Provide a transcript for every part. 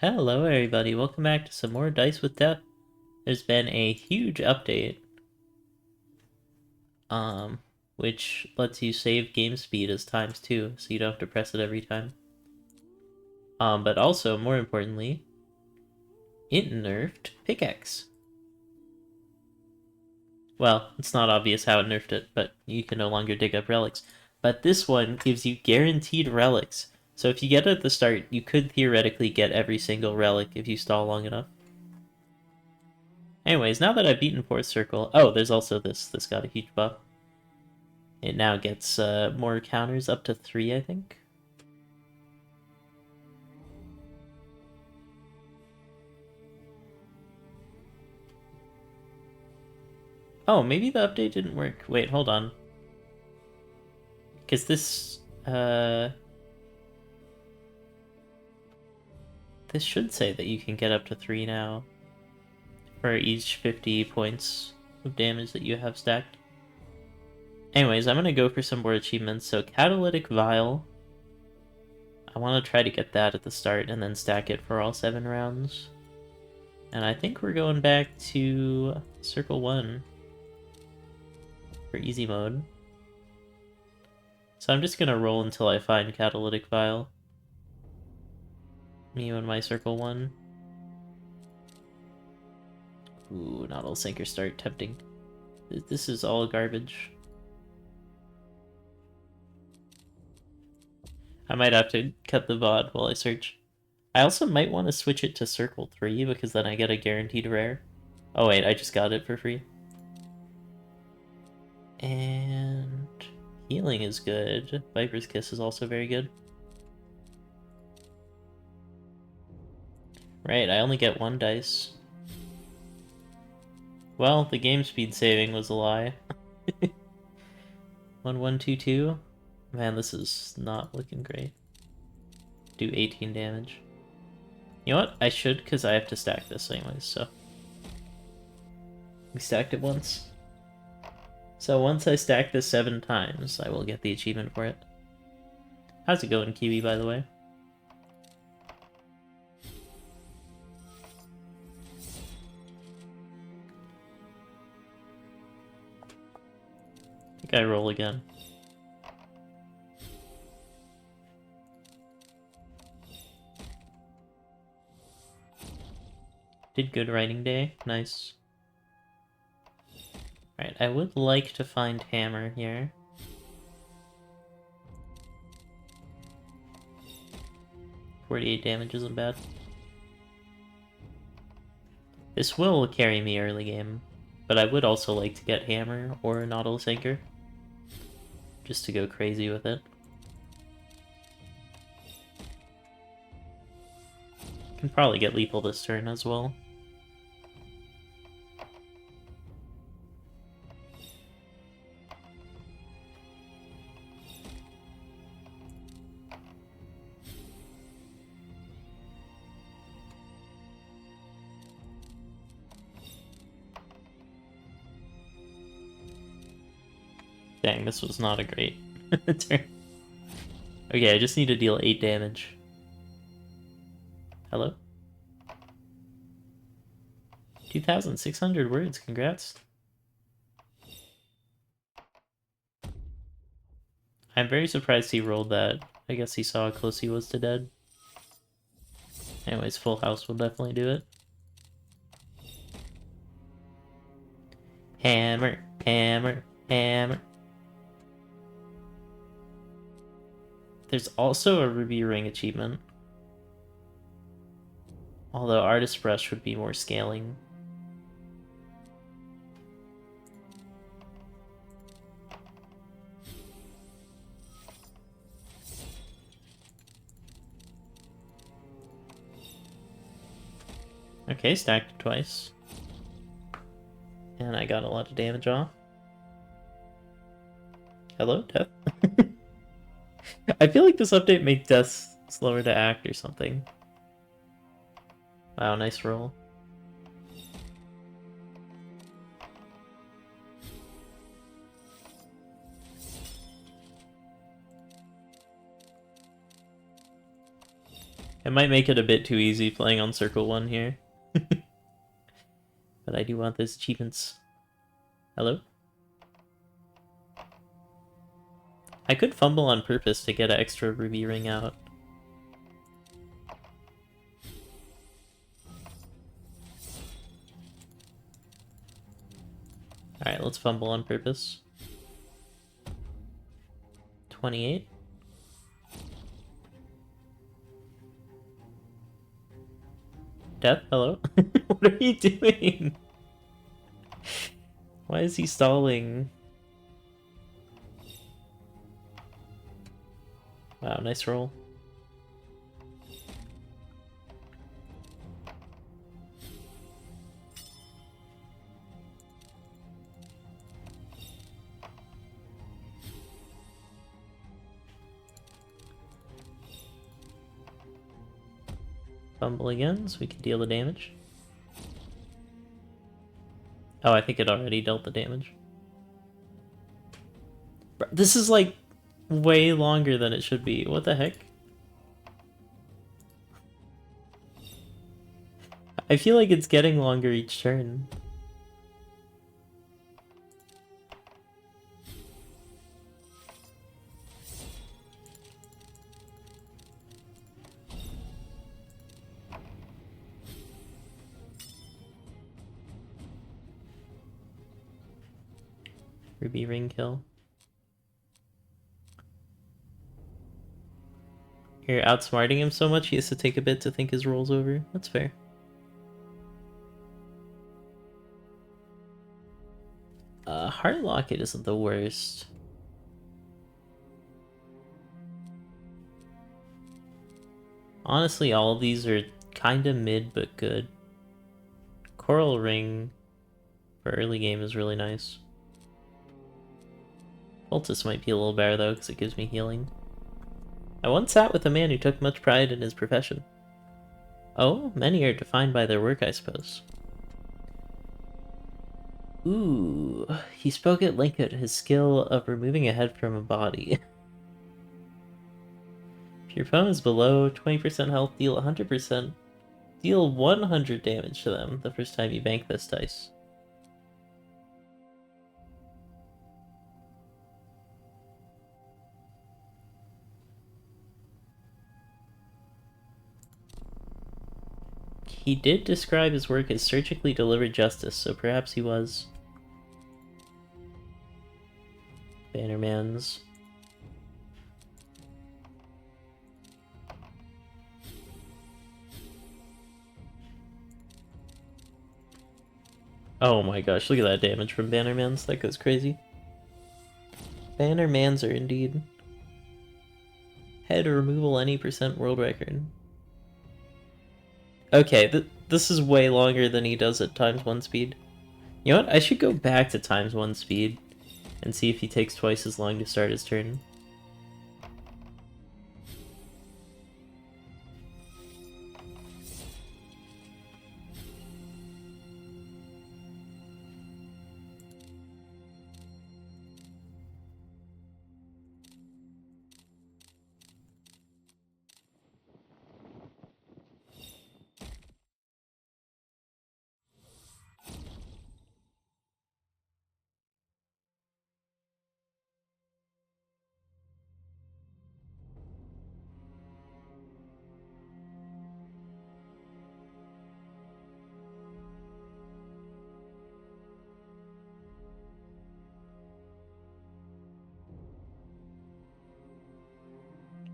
Hello everybody, welcome back to some more Dice with Death. There's been a huge update, um, which lets you save game speed as times 2, so you don't have to press it every time. But also, more importantly, it nerfed Pickaxe. Well, it's not obvious how it nerfed it, but you can no longer dig up relics. But this one gives you guaranteed relics. So if you get it at the start, you could theoretically get every single relic if you stall long enough. Anyways, now that I've beaten Fourth Circle... Oh, there's also this. This got a huge buff. It now gets more counters, up to 3, I think. Oh, maybe the update didn't work. Wait, hold on. Because this... This should say that you can get up to 3 now. For each 50 points of damage that you have stacked. Anyways, I'm going to go for some more achievements. So, Catalytic Vial. I want to try to get that at the start and then stack it for all 7 rounds. And I think we're going back to Circle 1 for easy mode. So I'm just going to roll until I find Catalytic Vial. Me and my Circle 1. Ooh, Nautilus Sinker start tempting. This is all garbage. I might have to cut the VOD while I search. I also might want to switch it to Circle 3 because then I get a guaranteed rare. Oh wait, I just got it for free. And healing is good. Viper's Kiss is also very good. Right, I only get 1 dice. Well, the game speed saving was a lie. 1122. Man, this is not looking great. Do 18 damage. You know what? I should, because I have to stack this anyways, so. We stacked it once. So once I stack this 7 times, I will get the achievement for it. How's it going, Kiwi, by the way? I think I roll again. Did good writing day. Nice. Alright, I would like to find Hammer here. .48 damage isn't bad. This will carry me early game, but I would also like to get Hammer or a Nautilus Anchor. Just to go crazy with it. Can probably get lethal this turn as well. Dang, this was not a great turn. Okay, I just need to deal 8 damage. Hello? 2,600 words, congrats. I'm very surprised he rolled that. I guess he saw how close he was to dead. Anyways, Full House will definitely do it. Hammer, hammer, hammer. There's also a Ruby Ring achievement. Although Artist Brush would be more scaling. Okay, stacked it twice. And I got a lot of damage off. Hello, Death? I feel like this update made Death slower to act or something. Wow, nice roll. It might make it a bit too easy playing on Circle 1 here. But I do want those achievements. Hello? I could fumble on purpose to get an extra ruby ring out. Alright, let's fumble on purpose. 28. Death, hello? What are you doing? Why is he stalling? Wow, nice roll. Fumble again, so we can deal the damage. Oh, I think it already dealt the damage. This is like way longer than it should be. What the heck? I feel like it's getting longer each turn. Ruby ring kill. You're outsmarting him so much he has to take a bit to think his roll's over. That's fair. Heart Locket isn't the worst. Honestly, all of these are kinda mid but good. Coral Ring for early game is really nice. Poultice might be a little better though, because it gives me healing. I once sat with a man who took much pride in his profession. Oh, many are defined by their work, I suppose. Ooh, he spoke at length at his skill of removing a head from a body. If your opponent is below 20% health, deal 100%. Deal 100 damage to them the first time you bank this dice. He did describe his work as surgically delivered justice, so perhaps he was. Bannerman's. Oh my gosh, look at that damage from Bannerman's. That goes crazy. Bannerman's are indeed. Head removal any percent world record. Okay, this is way longer than he does at ×1 speed. You know what? I should go back to ×1 speed and see if he takes twice as long to start his turn.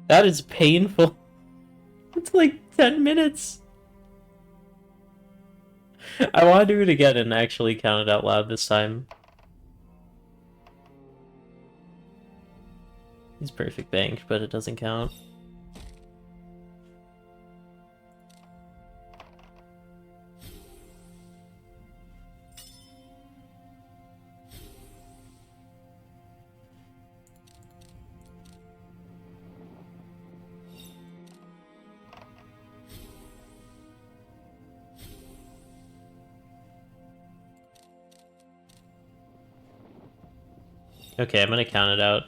That is painful. It's like 10 minutes. I want to do it again and actually count it out loud this time. He's perfect banked, but it doesn't count. Okay, I'm gonna count it out.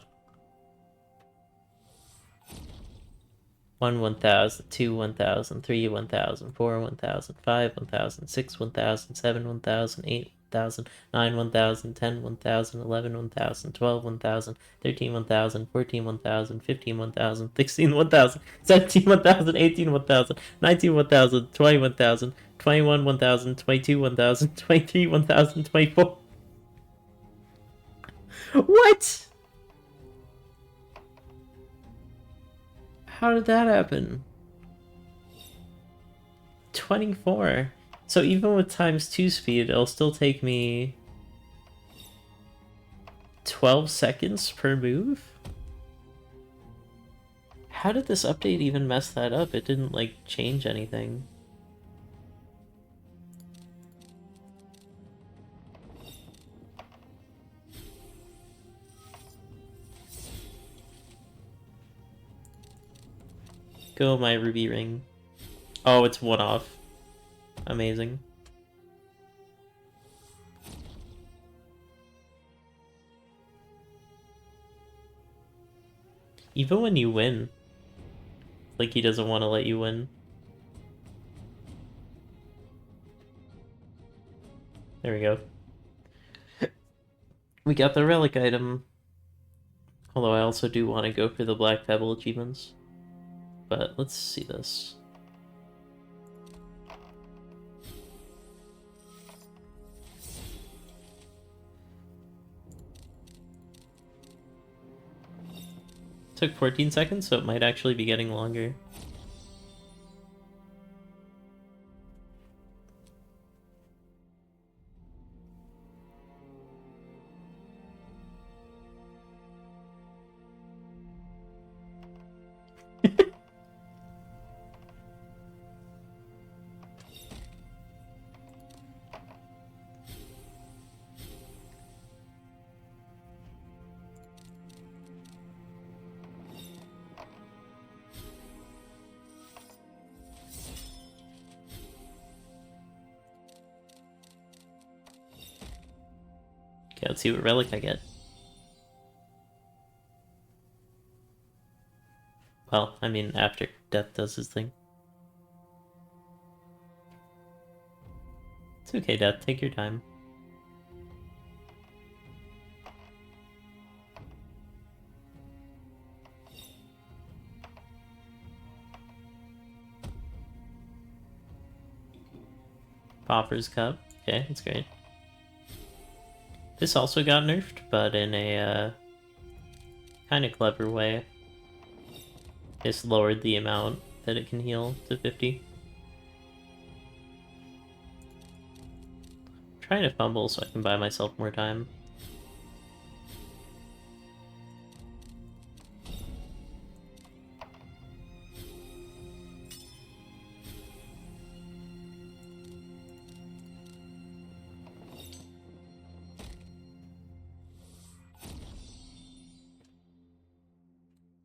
1 1000, 2 1000, 3 1000, 4 1000, 5 1000, 6 1000, 7 1000, 8 1000, 9 1000, 10 1000, 11 1000, 12 1000, 13 1000, 14 1000, 15 1000, 16 1000, 17 1000, 18 1000, 19 1000, 20 1000, 21 1000, 22 1000, 23 1000, 24. What? How did that happen? 24. So even with ×2 speed, it'll still take me 12 seconds per move? How did this update even mess that up? It didn't, like, change anything. Go, my ruby ring. Oh, it's one off. Amazing. Even when you win, like, he doesn't want to let you win. There we go. We got the relic item. Although I also do want to go for the Black Pebble achievements. But let's see this. Took 14 seconds, so it might actually be getting longer. Okay, let's see what relic I get. Well, I mean, after Death does his thing. It's okay, Death. Take your time. Pauper's Cup. Okay, that's great. This also got nerfed, but in a kind of clever way. It's lowered the amount that it can heal to 50. I'm trying to fumble so I can buy myself more time.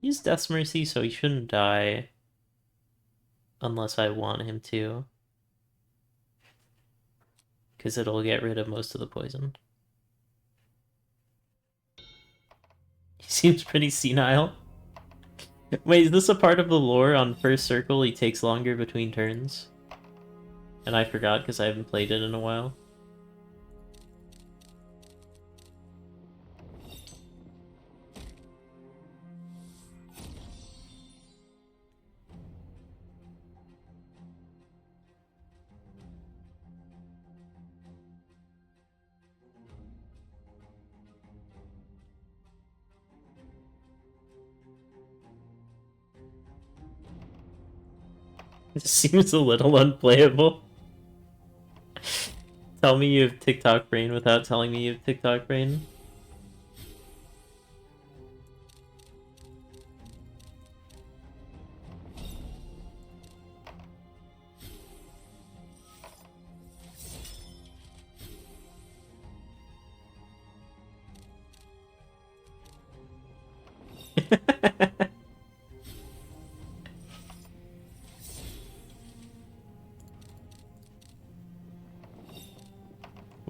Use Death's Mercy, so he shouldn't die unless I want him to. Because it'll get rid of most of the poison. He seems pretty senile. Wait, is this a part of the lore on first circle he takes longer between turns? And I forgot because I haven't played it in a while. It seems a little unplayable. Tell me you have TikTok brain without telling me you have TikTok brain.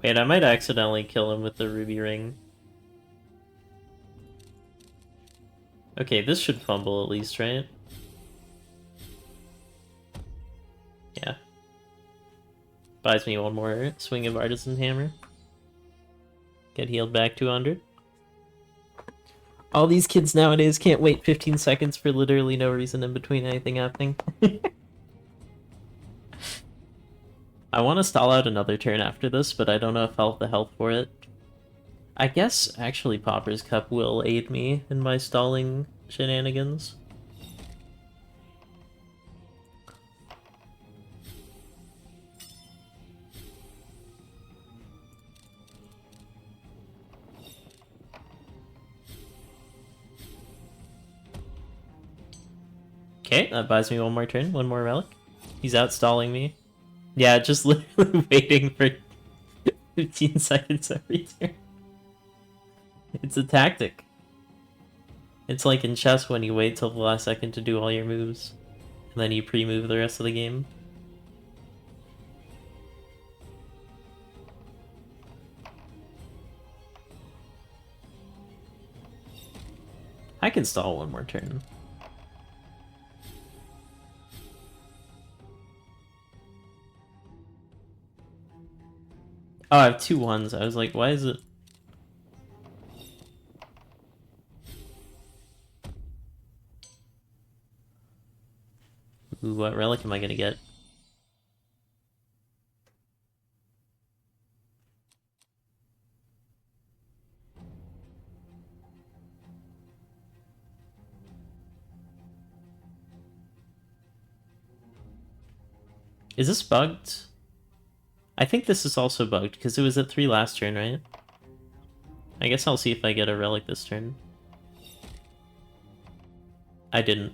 Wait, I might accidentally kill him with the ruby ring. Okay, this should fumble at least, right? Buys me one more swing of Artisan Hammer. Get healed back 200. All these kids nowadays can't wait 15 seconds for literally no reason in between anything happening. I want to stall out another turn after this, but I don't know if I'll have the health for it. I guess, actually, Pauper's Cup will aid me in my stalling shenanigans. Okay, that buys me one more turn, one more relic. He's out stalling me. Yeah, just literally waiting for 15 seconds every turn. It's a tactic. It's like in chess when you wait till the last second to do all your moves, and then you pre-move the rest of the game. I can stall one more turn. Oh, I have 2 1s. I was like, why is it... Ooh, what relic am I gonna get? Is this bugged? I think this is also bugged, because it was at 3 last turn, right? I guess I'll see if I get a relic this turn. I didn't.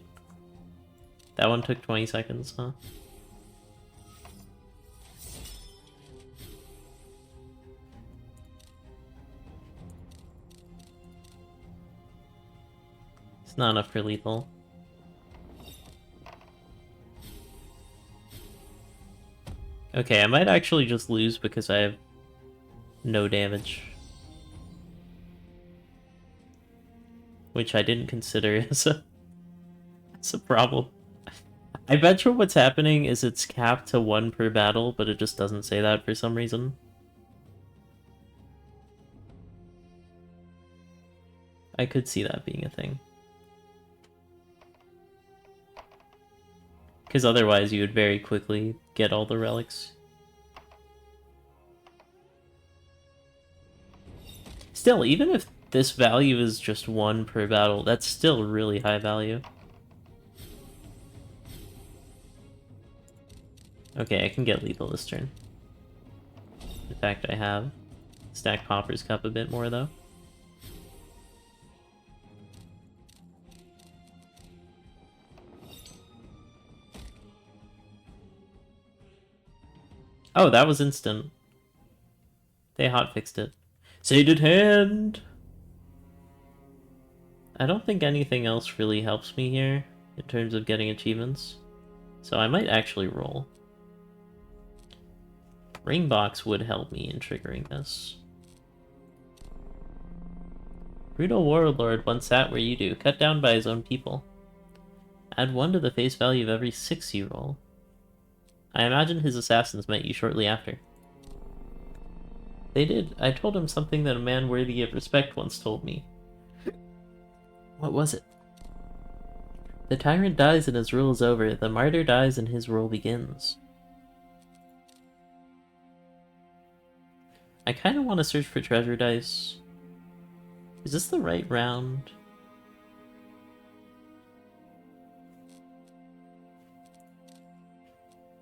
That one took 20 seconds, huh? It's not enough for lethal. Okay, I might actually just lose because I have no damage. Which I didn't consider as a problem. I bet you what's happening is it's capped to 1 per battle, but it just doesn't say that for some reason. I could see that being a thing. Because otherwise you would very quickly get all the relics. Still, even if this value is just 1 per battle, that's still really high value. Okay, I can get lethal this turn. In fact, I have. Stack Pauper's Cup a bit more, though. Oh, that was instant. They hotfixed it. Sated Hand! I don't think anything else really helps me here in terms of getting achievements. So I might actually roll. Ringbox would help me in triggering this. Brutal Warlord once sat where you do, cut down by his own people. Add 1 to the face value of every 6 you roll. I imagine his assassins met you shortly after. They did. I told him something that a man worthy of respect once told me. What was it? The tyrant dies and his rule is over. The martyr dies and his rule begins. I kind of want to search for treasure dice. Is this the right round?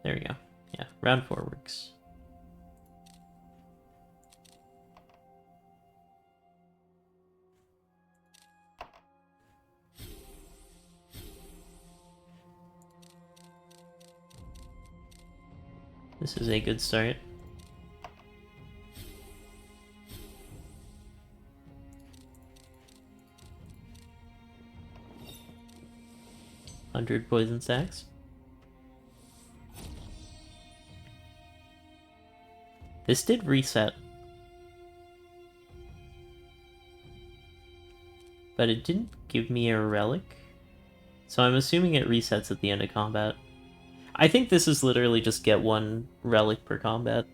There we go. Yeah, round 4 works. This is a good start. $100 poison stacks. This did reset. But it didn't give me a relic. So I'm assuming it resets at the end of combat. I think this is literally just get one relic per combat.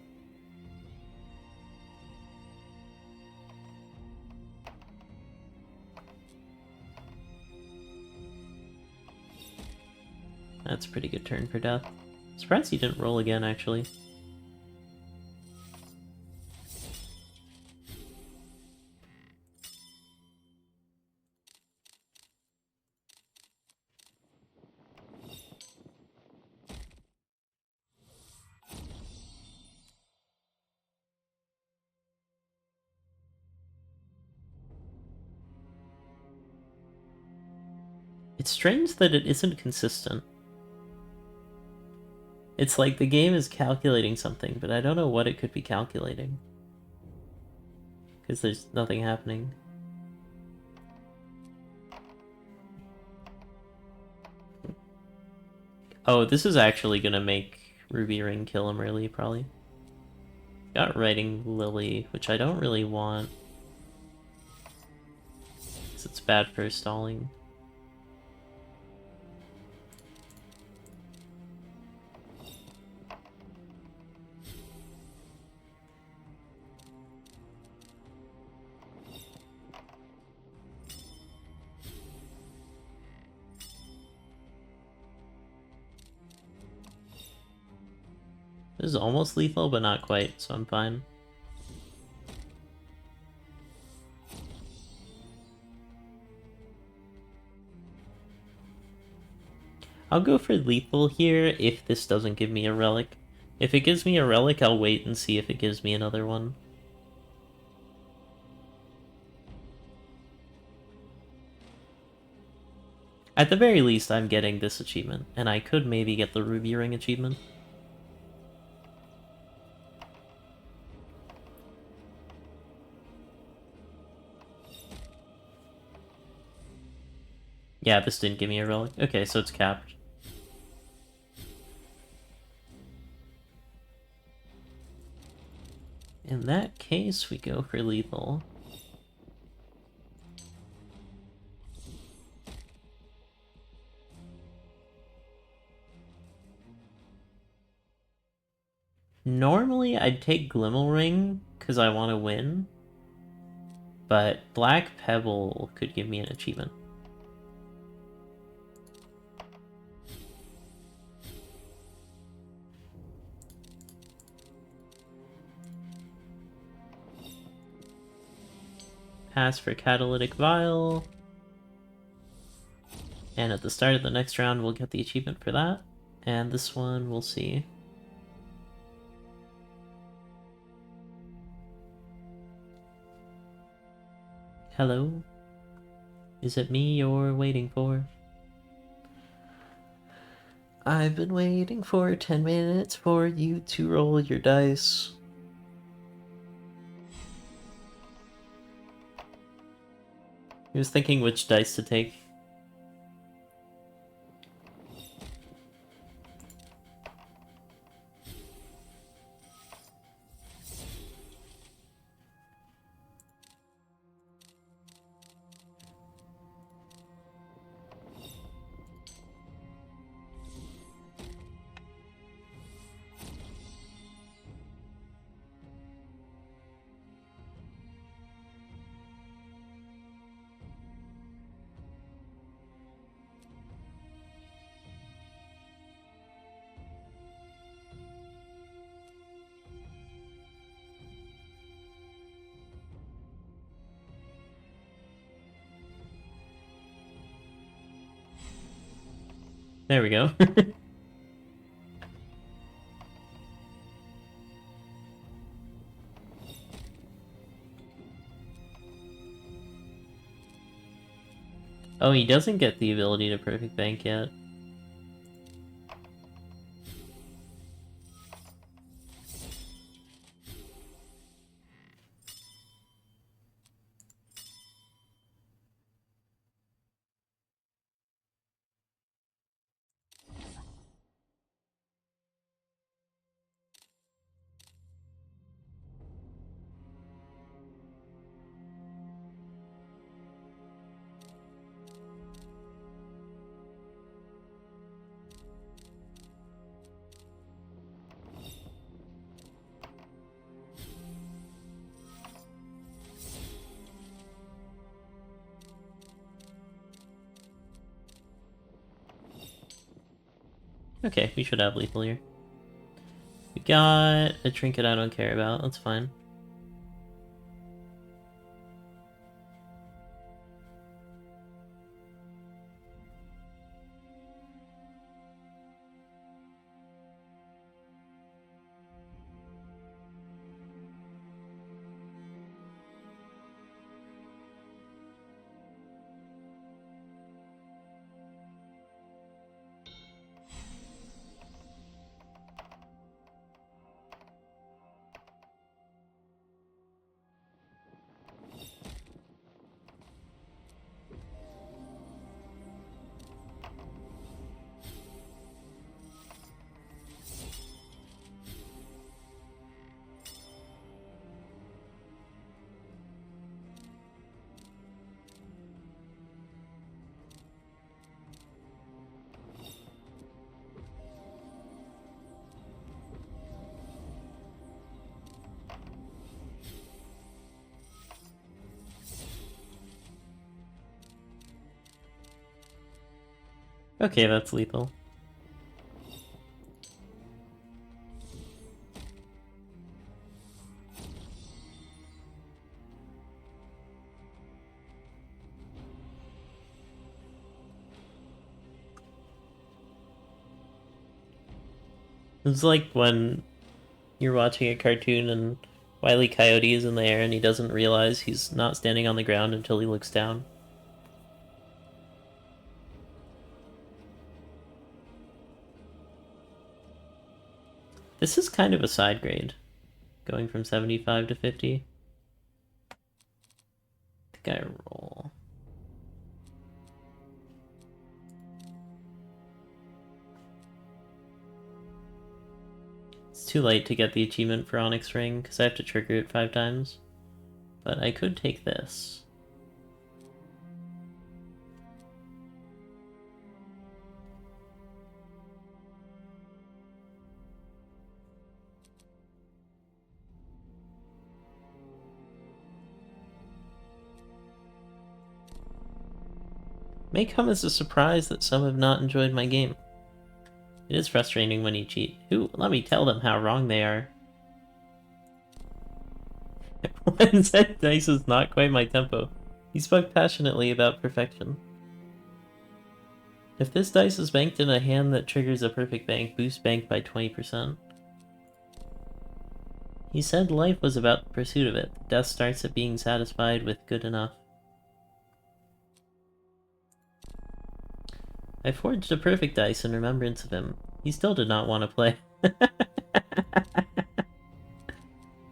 That's a pretty good turn for death. Surprised he didn't roll again, actually. It's strange that it isn't consistent. It's like the game is calculating something, but I don't know what it could be calculating. Because there's nothing happening. Oh, this is actually gonna make Ruby Ring kill him early, probably. Got Writing Lily, which I don't really want. Because it's bad for stalling. This is almost lethal, but not quite, so I'm fine. I'll go for lethal here if this doesn't give me a relic. If it gives me a relic, I'll wait and see if it gives me another one. At the very least, I'm getting this achievement, and I could maybe get the Ruby Ring achievement. Yeah, this didn't give me a relic. Okay, so it's capped. In that case, we go for lethal. Normally, I'd take Glimmelring, because I want to win. But Black Pebble could give me an achievement. Pass for Catalytic Vial. And at the start of the next round, we'll get the achievement for that. And this one, we'll see. Hello? Is it me you're waiting for? I've been waiting for 10 minutes for you to roll your dice. He was thinking which dice to take. There we go. Oh, he doesn't get the ability to Perfect Bank yet. Okay, we should have lethal here. We got a trinket I don't care about, that's fine. Okay, that's lethal. It's like when you're watching a cartoon and Wile E. Coyote is in the air and he doesn't realize he's not standing on the ground until he looks down. This is kind of a side grade, going from 75 to 50. I think I roll. It's too late to get the achievement for Onyx Ring because I have to trigger it 5 times. But I could take this. May come as a surprise that some have not enjoyed my game. It is frustrating when you cheat. Ooh, let me tell them how wrong they are. When said dice is not quite my tempo. He spoke passionately about perfection. If this dice is banked in a hand that triggers a perfect bank, boost bank by 20%. He said life was about the pursuit of it. Death starts at being satisfied with good enough. I forged a perfect dice in remembrance of him. He still did not want to play.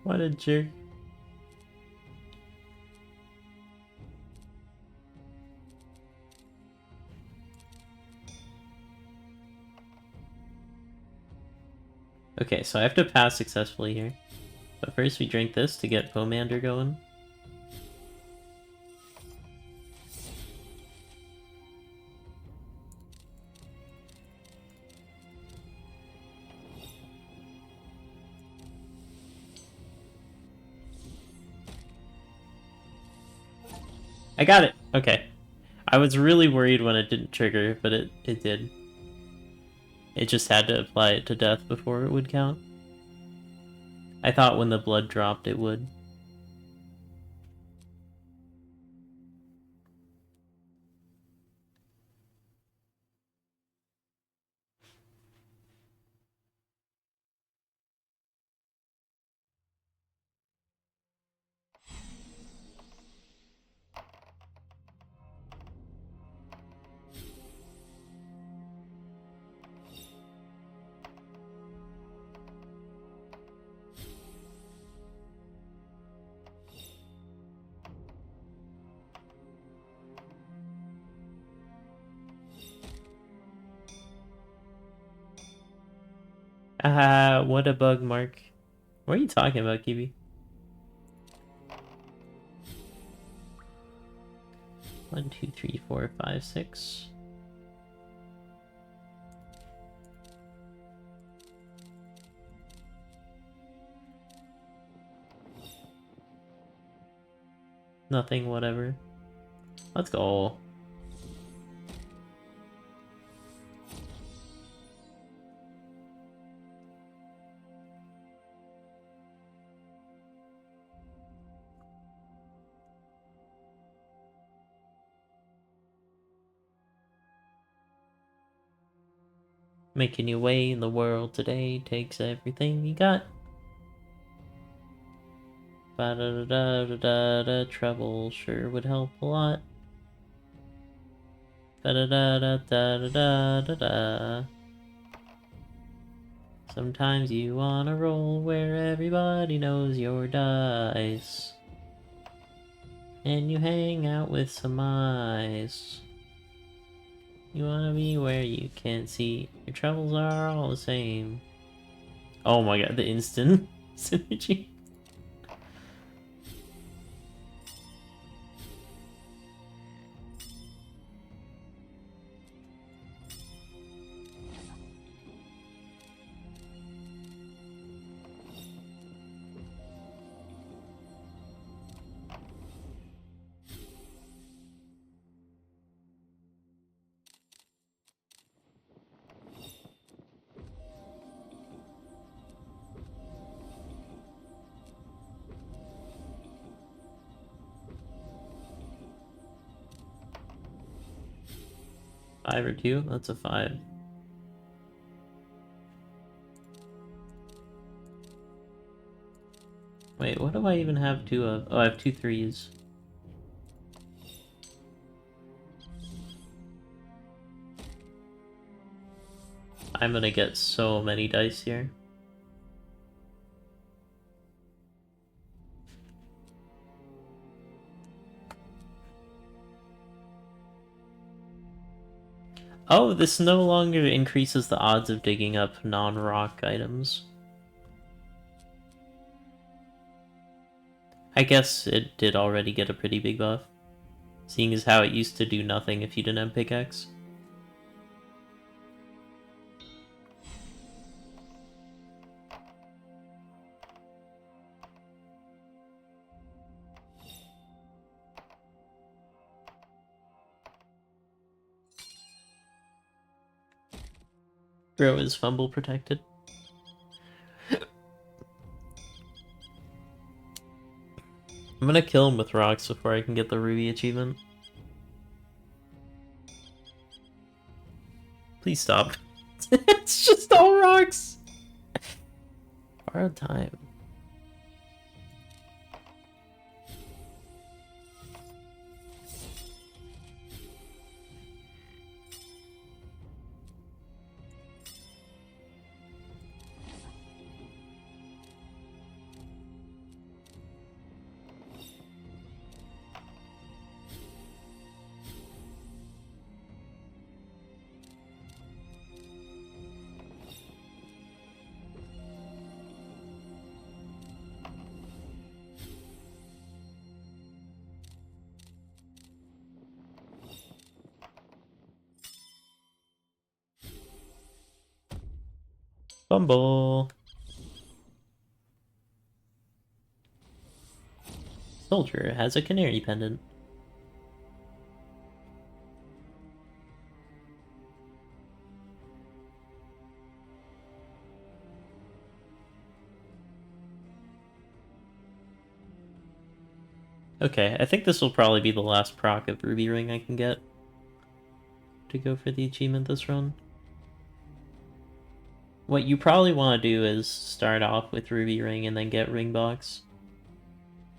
What a jerk. Okay, so I have to pass successfully here. But first we drink this to get Pomander going. I got it! Okay. I was really worried when it didn't trigger, but it did. It just had to apply it to death before it would count. I thought when the blood dropped it would. Ah, what a bug, Mark. What are you talking about, Kibi? 1, 2, 3, 4, 5, 6. Nothing, whatever. Let's go. Making your way in the world today takes everything you got. Ba-da-da-da-da-da, trouble sure would help a lot. Ba-da-da-da-da-da-da-da. Sometimes you wanna roll where everybody knows your dice. And you hang out with some eyes. You wanna be where you can't see. Your troubles are all the same. Oh my god, the instant synergy. Five or two? That's a 5. Wait, what do I even have 2 of? Oh, I have 2 3s. I'm gonna get so many dice here. Oh, this no longer increases the odds of digging up non-rock items. I guess it did already get a pretty big buff, seeing as how it used to do nothing if you didn't have pickaxe. Bro is fumble protected. I'm gonna kill him with rocks before I can get the ruby achievement. Please stop. It's just all rocks! Borrowed time. Fumble. Soldier has a canary pendant. Okay, I think this will probably be the last proc of Ruby Ring I can get to go for the achievement this run. What you probably want to do is start off with Ruby Ring and then get Ring Box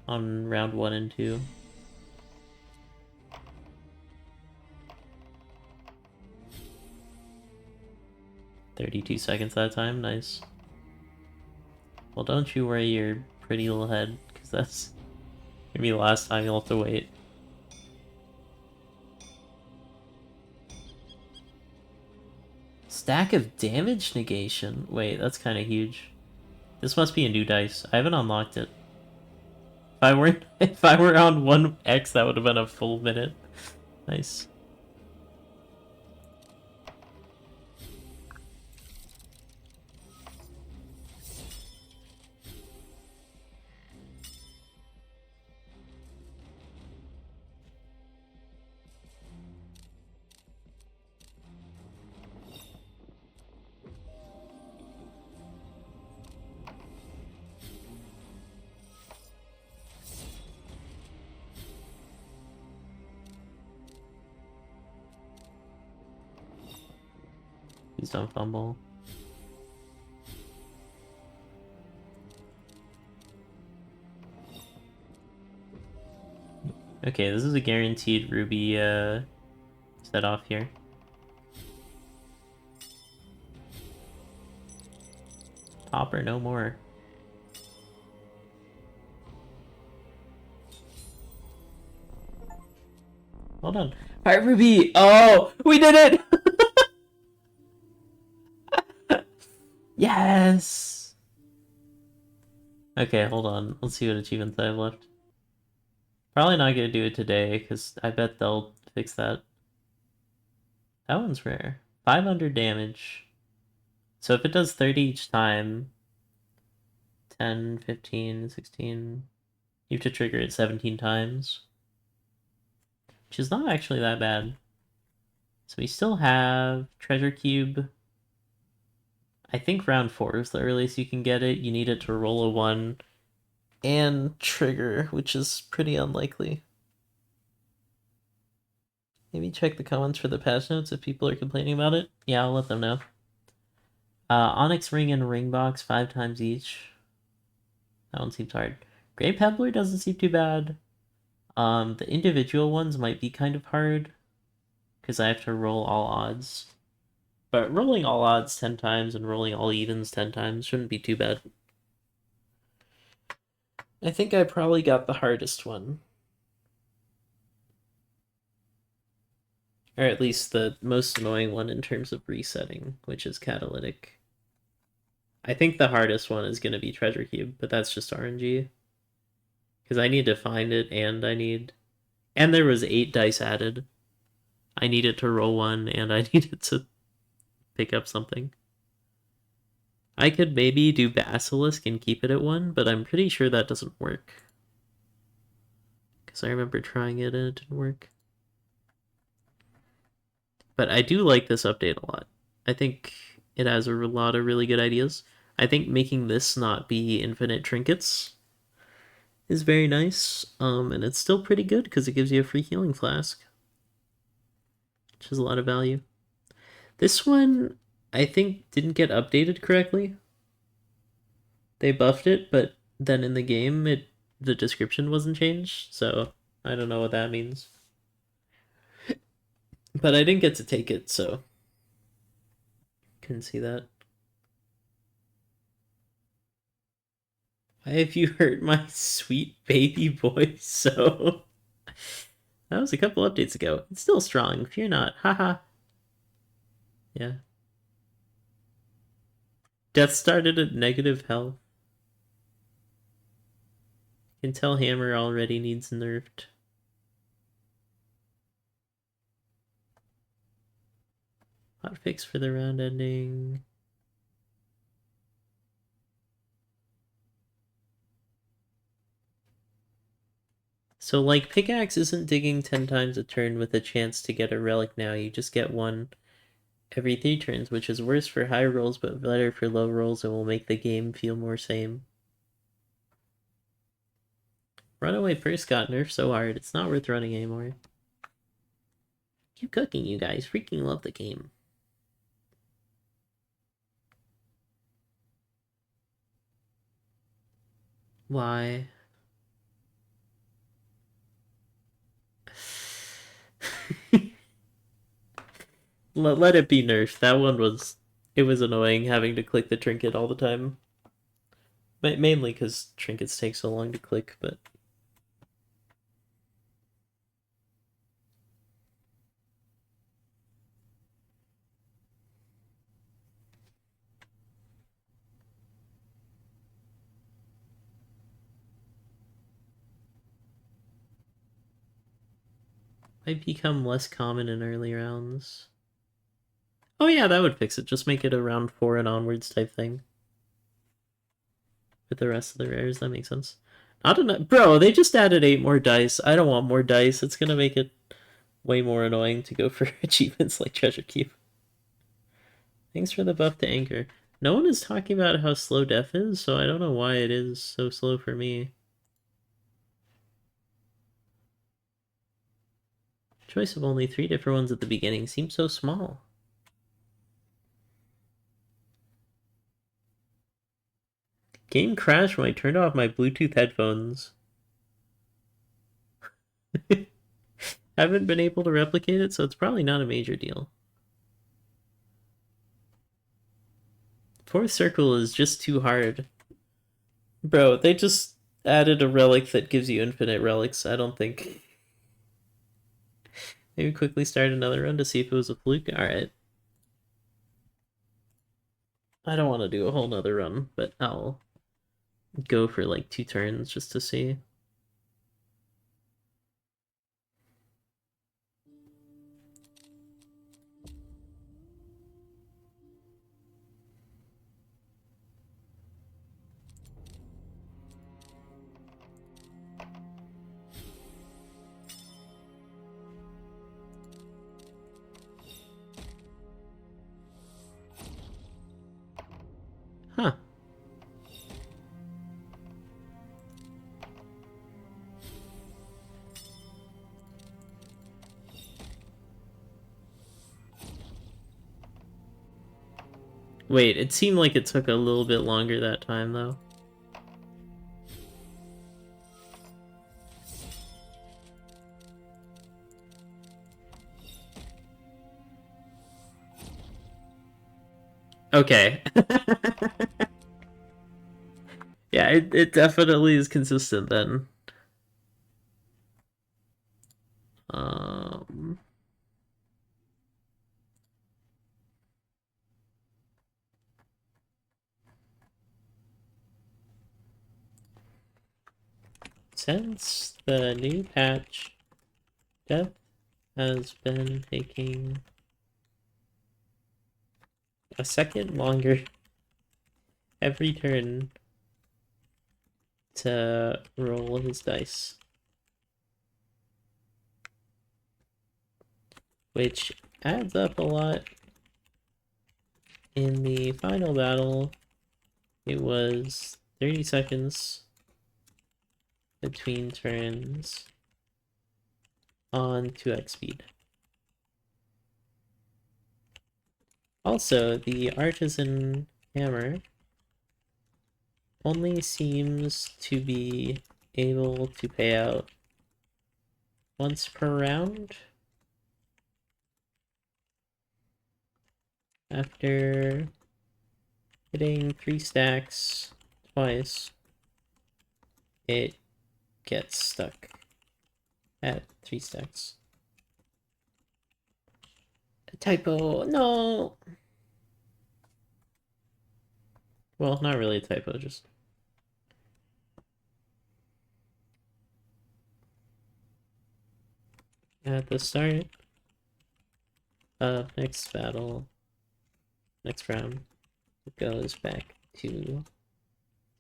on round 1 and 2. "32 seconds that time, nice. Well, don't you worry your pretty little head, because that's gonna be the last time you'll have to wait. Stack of damage negation? Wait, that's kind of huge. This must be a new dice. I haven't unlocked it. If I were on 1x, that would have been a full minute. Nice. Please don't fumble. Okay, this is a guaranteed Ruby set off here. Top or no more. Hold on. Alright, Ruby! Oh! We did it! Yes! Okay, hold on. Let's see what achievements I have left. Probably not gonna do it today, because I bet they'll fix that. That one's rare. 500 damage. So if it does 30 each time, 10, 15, 16, you have to trigger it 17 times. Which is not actually that bad. So we still have Treasure Cube. I think round 4 is the earliest you can get it. You need it to roll a 1 and trigger, which is pretty unlikely. Maybe check the comments for the patch notes if people are complaining about it. Yeah, I'll let them know. Onyx Ring and Ring Box 5 times each. That one seems hard. Grey Pebbler doesn't seem too bad. The individual ones might be kind of hard, because I have to roll all odds. But rolling all odds 10 times and rolling all evens 10 times shouldn't be too bad. I think I probably got the hardest one. Or at least the most annoying one in terms of resetting, which is Catalytic. I think the hardest one is going to be Treasure Cube, but that's just RNG. Because I need to find it, and And there was 8 dice added. I needed to roll 1, and I needed to pick up something. I could maybe do Basilisk and keep it at 1, but I'm pretty sure that doesn't work. Because I remember trying it and it didn't work. But I do like this update a lot. I think it has a lot of really good ideas. I think making this not be infinite trinkets is very nice. And it's still pretty good because it gives you a free healing flask, which is a lot of value. This one, I think, didn't get updated correctly. They buffed it, but then in the game, the description wasn't changed, so I don't know what that means. But I didn't get to take it, so couldn't see that. Why have you hurt my sweet baby boy so? That was a couple updates ago. It's still strong. Fear not. Haha. Yeah. Death started at negative health. You can tell Hammer already needs nerfed. Hotfix for the round ending. So, like, Pickaxe isn't digging 10 times a turn with a chance to get a relic now. You just get one every 3 turns, which is worse for high rolls but better for low rolls and will make the game feel more same. Runaway Purse got nerfed so hard, it's not worth running anymore. Keep cooking, you guys. Freaking love the game. Why? Let it be nerfed. That one was... It was annoying having to click the trinket all the time. Mainly because trinkets take so long to click, but... might become less common in early rounds. Oh yeah, that would fix it. Just make it a round 4 and onwards type thing. With the rest of the rares, that makes sense. Not enough. Bro, they just added 8 more dice. I don't want more dice. It's gonna make it way more annoying to go for achievements like Treasure Cube. Thanks for the buff to Anchor. No one is talking about how slow death is, so I don't know why it is so slow for me. Choice of only 3 different ones at the beginning seems so small. Game crashed when I turned off my Bluetooth headphones. Haven't been able to replicate it, so it's probably not a major deal. Fourth circle is just too hard. Bro, they just added a relic that gives you infinite relics. I don't think. Maybe quickly start another run to see if it was a fluke. Alright. I don't want to do a whole nother run, but I'll go for like 2 turns just to see. Huh. Wait, it seemed like it took a little bit longer that time, though. Okay. Yeah, it definitely is consistent then. Um, since the new patch, death has been taking a second longer every turn to roll his dice. Which adds up a lot. In the final battle, it was 30 seconds between turns on 2x speed. Also, the Artisan Hammer only seems to be able to pay out once per round. After hitting 3 stacks twice, it gets stuck at 3 stacks. A typo, no! Well, not really a typo, just... At the start of next battle, next round, it goes back to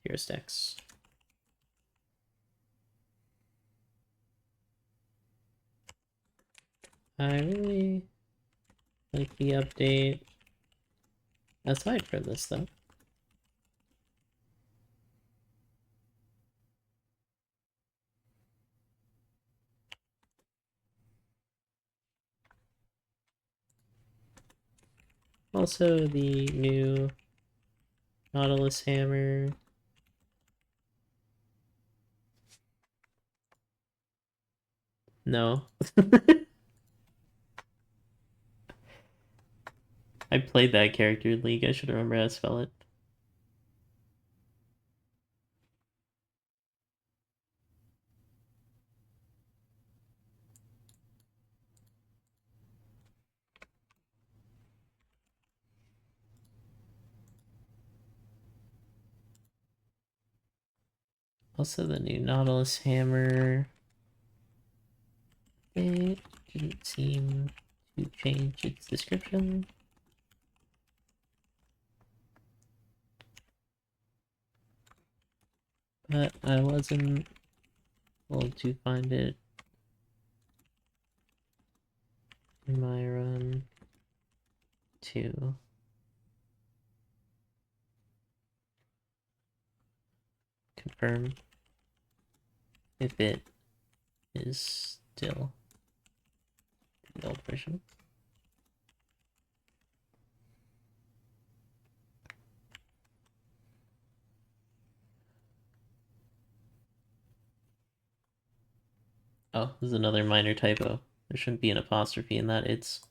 your stacks. I really like the update aside from this though. Also the new Nautilus hammer. No. I played that character in League, I should remember how to spell it. Also the new Nautilus hammer. It didn't seem to change its description. But I wasn't able to find it in my run to confirm if it is still the old version. Oh, this is another minor typo. There shouldn't be an apostrophe in that. It's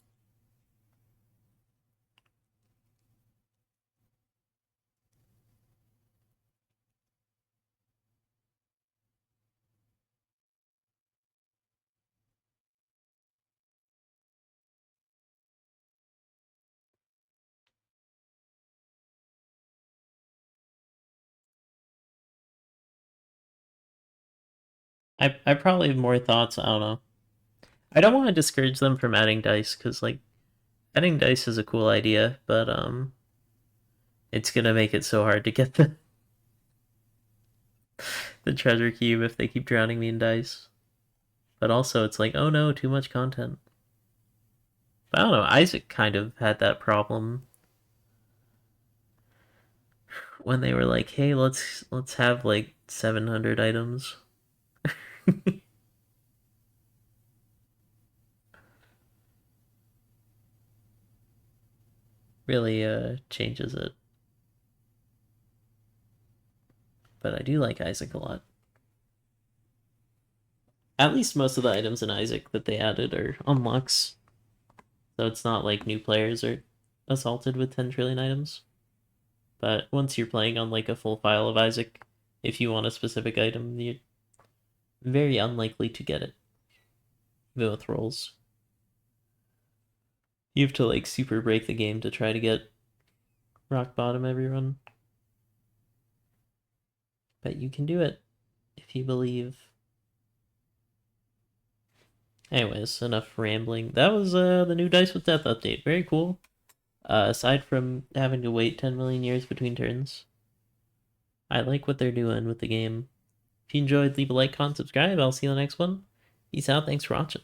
I probably have more thoughts. I don't know. I don't want to discourage them from adding dice because like adding dice is a cool idea, but it's gonna make it so hard to get the treasure cube if they keep drowning me in dice. But also, it's like, oh no, too much content. But I don't know. Isaac kind of had that problem when they were like, hey, let's have like 700 items. Really changes it. But I do like Isaac a lot. At least most of the items in Isaac that they added are unlocks. So it's not like new players are assaulted with 10 trillion items. But once you're playing on like a full file of Isaac, if you want a specific item, you're very unlikely to get it. Even with rolls. You have to like super break the game to try to get rock bottom every run. But you can do it if you believe. Anyways, enough rambling. That was the new Dice with Death update. Very cool. Aside from having to wait 10 million years between turns, I like what they're doing with the game. If you enjoyed, leave a like, comment, subscribe. I'll see you in the next one. Peace out. Thanks for watching.